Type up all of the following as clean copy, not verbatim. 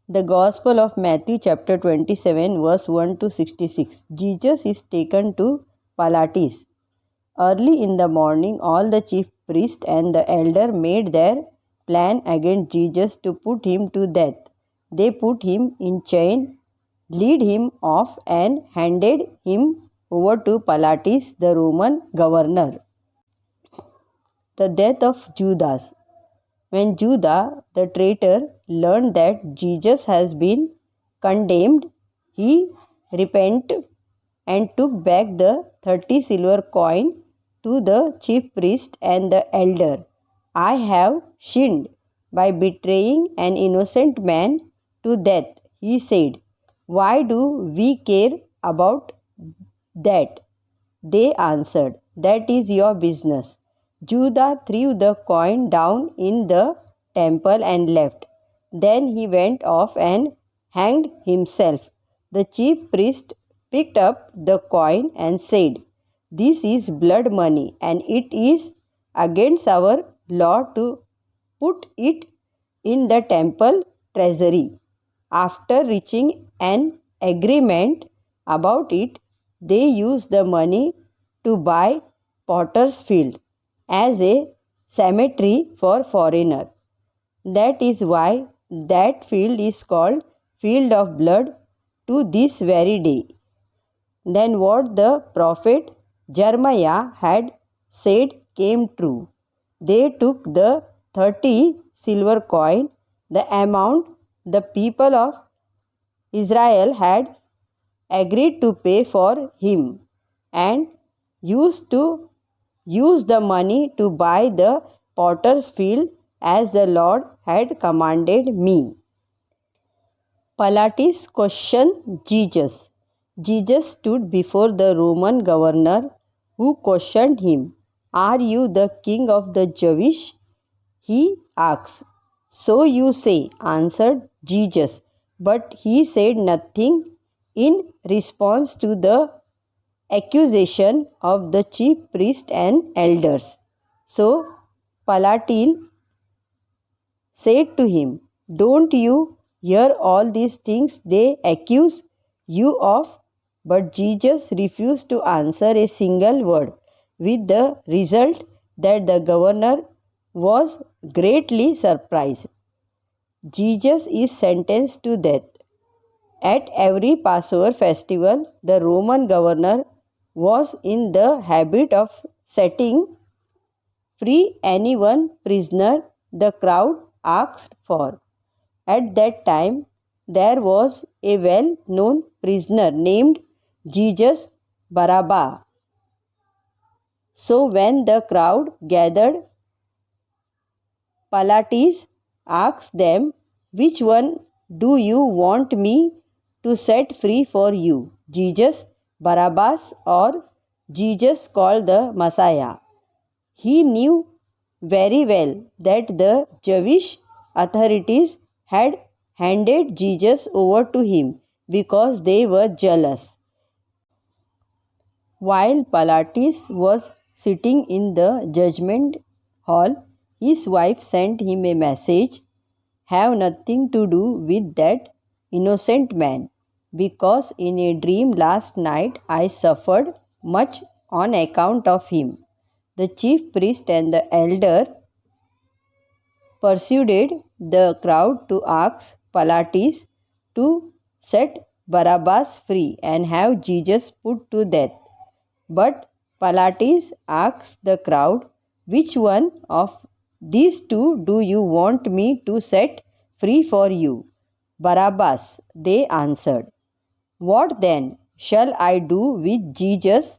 The Gospel of Matthew chapter 27 verse 1 to 66. Jesus is taken to Pilatus. Early in the morning all the chief priests and the elder made their plan against Jesus to put him to death. They put him in chain, lead him off and handed him over to Pilatus, the Roman governor. The death of Judas. When Judas, the traitor, learned that Jesus has been condemned, he repented and took back the 30 silver coin to the chief priest and the elder. I have sinned by betraying an innocent man to death, he said. Why do we care about that? They answered, that is your business. Judas threw the coin down in the temple and left. Then he went off and hanged himself. The chief priest picked up the coin and said, this is blood money and it is against our law to put it in the temple treasury. After reaching an agreement about it, they used the money to buy Potter's Field as a cemetery for foreigners. That is why that field is called Field of Blood to this very day. Then what the prophet Jeremiah had said came true. They took the 30 silver coin, the amount the people of Israel had agreed to pay for him, and used the money to buy the potter's field as the Lord had commanded me. Pilatus questioned Jesus. Jesus stood before the Roman governor, who questioned him, are you the king of the Jewish? He asked. So you say, answered Jesus. But he said nothing in response to the accusation of the chief priests and elders. So Pilatus said to him, don't you hear all these things they accuse you of? But Jesus refused to answer a single word, with the result that the governor was greatly surprised. Jesus is sentenced to death. At every Passover festival, the Roman governor was in the habit of setting free anyone prisoner the crowd asked for. At that time, there was a well-known prisoner named Jesus Barabbas. So when the crowd gathered, Pilatus asked them, which one do you want me to set free for you, Jesus Barabbas or Jesus called the Messiah? He knew very well that the Jewish authorities had handed Jesus over to him because they were jealous. While Pilatus was sitting in the judgment hall, his wife sent him a message, have nothing to do with that innocent man, because in a dream last night I suffered much on account of him. The chief priest and the elder persuaded the crowd to ask Pilatus to set Barabbas free and have Jesus put to death. But Pilatus asked the crowd, which one of these two do you want me to set free for you? Barabbas, they answered. What then shall I do with Jesus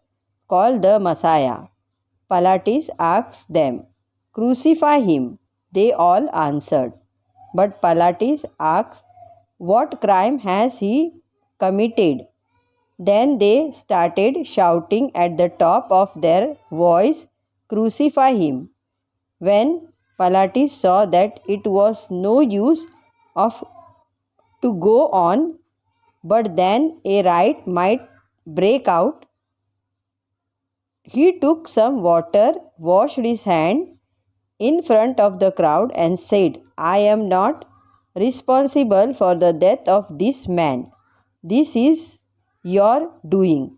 called the Messiah? Pilatus asked them. Crucify him, they all answered. But Pilatus asked, what crime has he committed? Then they started shouting at the top of their voice, crucify him. When Pilatus saw that it was no use to go on, but then a riot might break out, he took some water, washed his hand in front of the crowd and said, I am not responsible for the death of this man. This is your doing.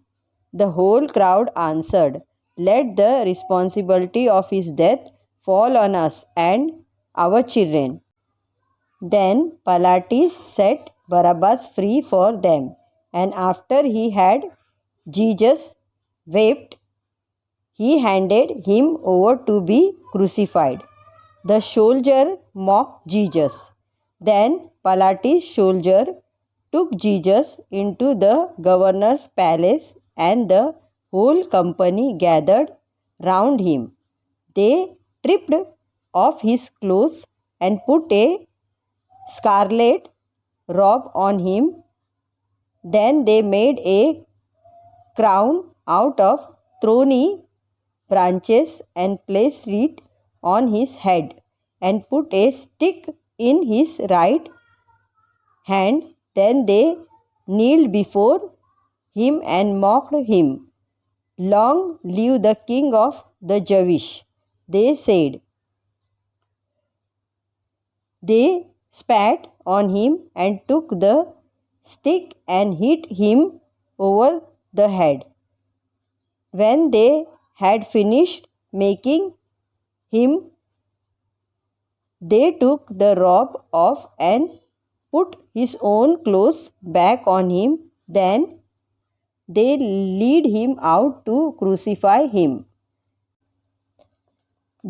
The whole crowd answered, let the responsibility of his death fall on us and our children. Then Pilatus set Barabbas free for them, and after he had Jesus whipped, he handed him over to be crucified. The soldier mocked Jesus. Then Pilatus' soldier took Jesus into the governor's palace, and the whole company gathered round him. They stripped off his clothes and put a scarlet robe on him. Then they made a crown out of thorny branches and placed it on his head, and put a stick in his right hand. Then they kneeled before him and mocked him. Long live the King of the Jews, they said. They spat on him and took the stick and hit him over the head. When they had finished making him, they took the robe off and put his own clothes back on him. Then they led him out to crucify him.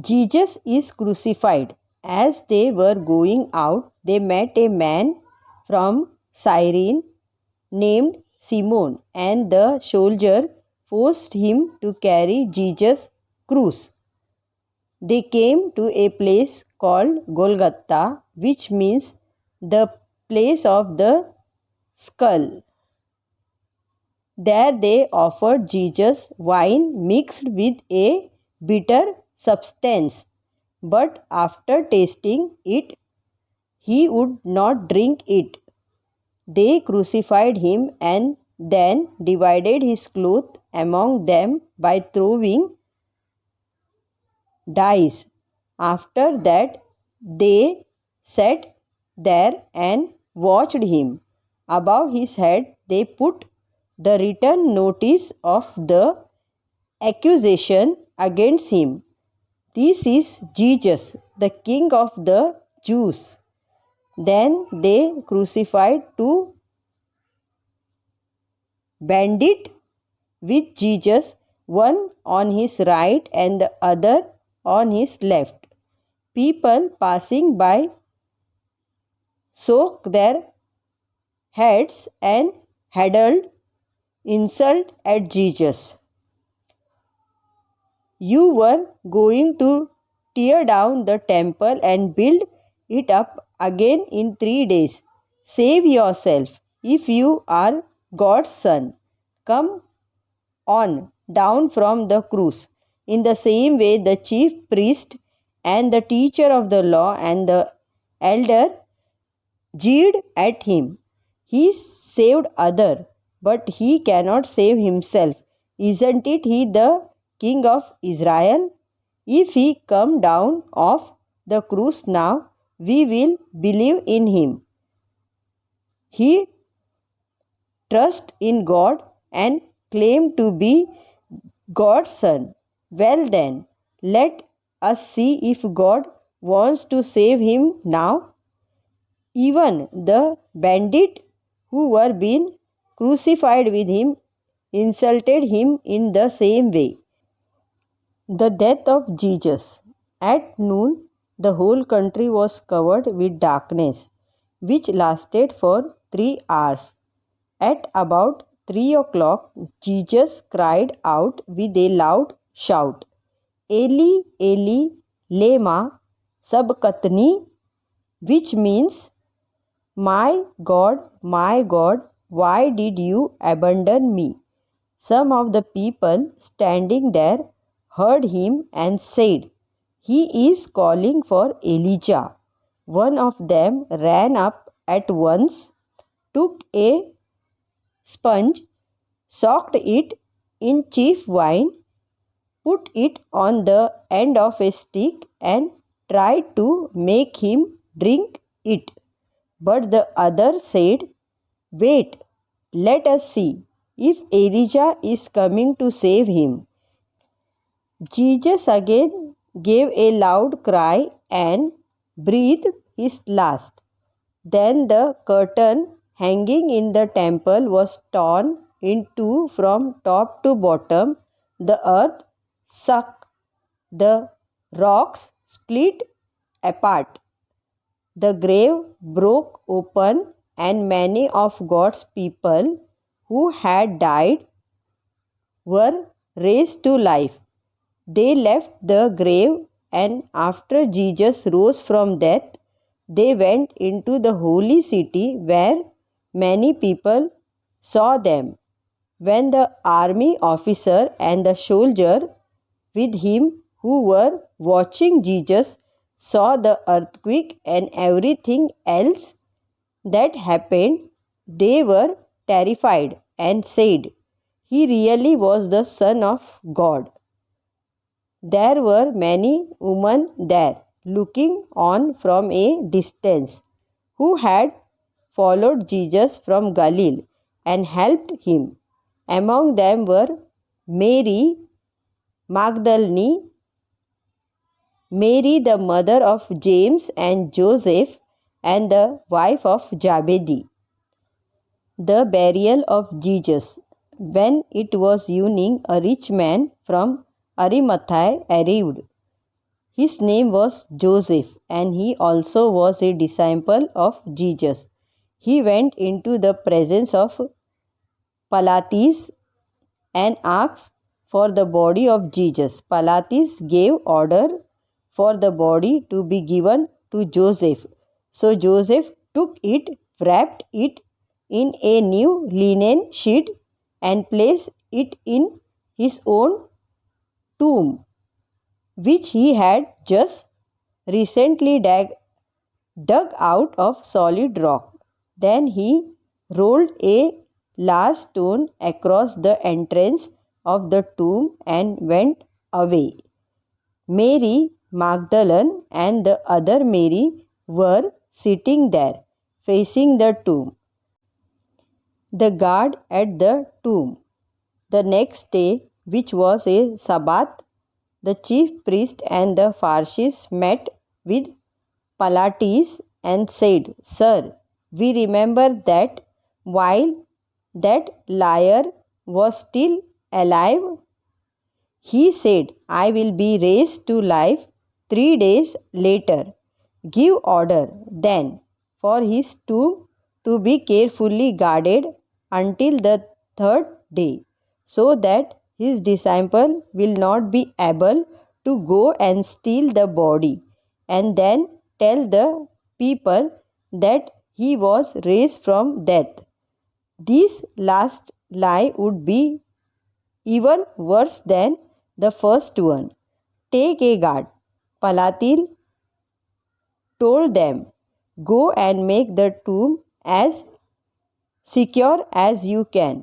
Jesus is crucified. As they were going out, they met a man from Cyrene named Simon, and the soldier forced him to carry Jesus' cross. They came to a place called Golgotha, which means the place of the skull. There they offered Jesus wine mixed with a bitter substance, but after tasting it, he would not drink it. They crucified him and then divided his clothes among them by throwing dice. After that, they sat there and watched him. Above his head, they put the written notice of the accusation against him. This is Jesus, the King of the Jews. Then they crucified two bandits with Jesus, one on his right and the other on his left. People passing by shook their heads and hurled insult at Jesus. You were going to tear down the temple and build it up again in 3 days. Save yourself. If you are God's son, come on down from the cross. In the same way, the chief priest and the teacher of the law and the elder jeered at him. He saved others, but he cannot save himself. Isn't it he the King of Israel? If he come down off the cross now, we will believe in him. He trusts in God and claimed to be God's son. Well then, let us see if God wants to save him now. Even the bandits who were being crucified with him insulted him in the same way. The death of Jesus. At noon, the whole country was covered with darkness, which lasted for 3 hours. At about 3 o'clock, Jesus cried out with a loud shout, Eli, Eli, lema sabachthani, which means, my God, why did you abandon me? Some of the people standing there heard him and said, he is calling for Elijah. One of them ran up at once, took a sponge, soaked it in cheap wine, put it on the end of a stick and tried to make him drink it. But the other said, "Wait, let us see if Elijah is coming to save him." Jesus again gave a loud cry and breathed his last. Then the curtain hanging in the temple was torn in two from top to bottom. The earth shook, the rocks split apart, the grave broke open, and many of God's people who had died were raised to life. They left the grave, and after Jesus rose from death, they went into the holy city where many people saw them. When the army officer and the soldier with him who were watching Jesus saw the earthquake and everything else that happened, they were terrified and said, "He really was the Son of God." There were many women there, looking on from a distance, who had followed Jesus from Galilee and helped him. Among them were Mary Magdalene, Mary the mother of James and Joseph, and the wife of Zebedee. The burial of Jesus. When it was evening, a rich man from Arimathea arrived. His name was Joseph, and he also was a disciple of Jesus. He went into the presence of Pilatus and asked for the body of Jesus. Pilatus gave order for the body to be given to Joseph. So Joseph took it, wrapped it in a new linen sheet, and placed it in his own tomb, which he had just recently dug out of solid rock. Then he rolled a large stone across the entrance of the tomb and went away. Mary Magdalene and the other Mary were sitting there, facing the tomb. The guard at the tomb. The next day, which was a Sabbath, the chief priest and the Pharisees met with Pilatus and said, "Sir, we remember that while that liar was still alive, he said, 'I will be raised to life 3 days later.' Give order, then, for his tomb to be carefully guarded until the third day, so that his disciple will not be able to go and steal the body, and then tell the people that he was raised from death. This last lie would be even worse than the first one. Take a guard." Pilatus told them, "Go and make the tomb as secure as you can."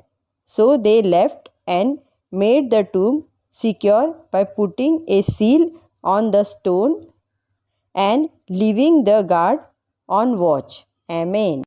So they left and made the tomb secure by putting a seal on the stone and leaving the guard on watch. Amen.